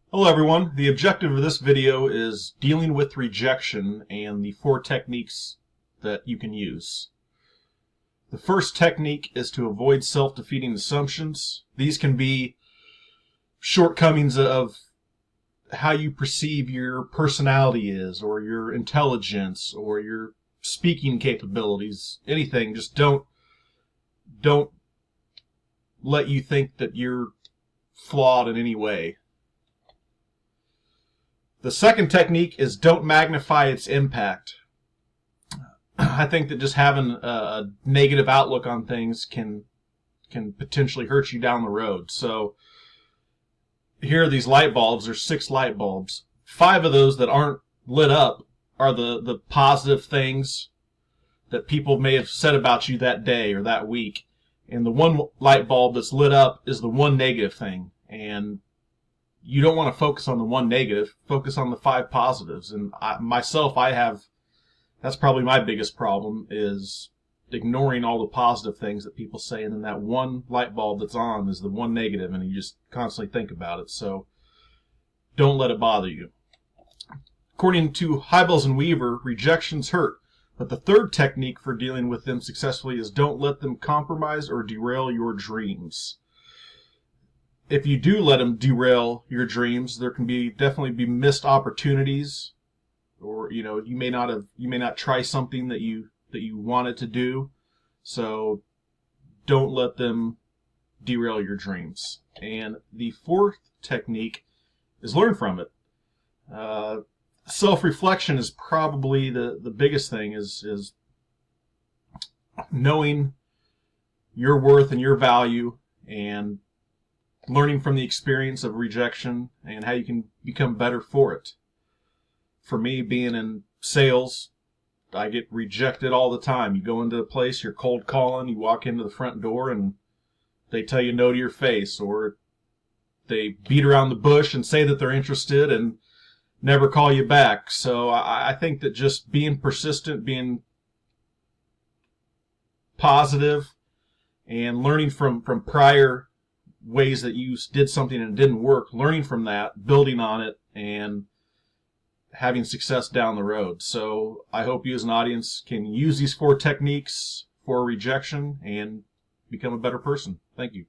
Hello everyone, the objective of this video is dealing with rejection and the 4 techniques that you can use. The first technique is to avoid self-defeating assumptions. These can be shortcomings of how you perceive your personality is, or your intelligence, or your speaking capabilities, anything. Just don't let you think that you're flawed in any way. The second technique is don't magnify its impact. I think that just having a negative outlook on things can potentially hurt you down the road. So here are these light bulbs. There's 6 light bulbs. 5 of those that aren't lit up are the positive things that people may have said about you that day or that week. And the one light bulb that's lit up is the one negative thing. And you don't want to focus on the one negative. Focus on the 5 positives. And that's probably my biggest problem, is ignoring all the positive things that people say, and then that one light bulb that's on is the one negative, and you just constantly think about it. So don't let it bother you. According to Hybels and Weaver, rejections hurt, but the third technique for dealing with them successfully is don't let them compromise or derail your dreams. If you do let them derail your dreams, there can definitely be missed opportunities, or you may not try something that you wanted to do. So don't let them derail your dreams. And the fourth technique is learn from it. Self-reflection is probably the biggest thing, is knowing your worth and your value, and learning from the experience of rejection and how you can become better for it. For me, being in sales, I get rejected all the time. You go into a place, you're cold calling, you walk into the front door and they tell you no to your face, or they beat around the bush and say that they're interested and never call you back. So I think that just being persistent, being positive, and learning from prior ways that you did something and it didn't work, learning from that, building on it, and having success down the road. So I hope you as an audience can use these 4 techniques for rejection and become a better person. Thank you.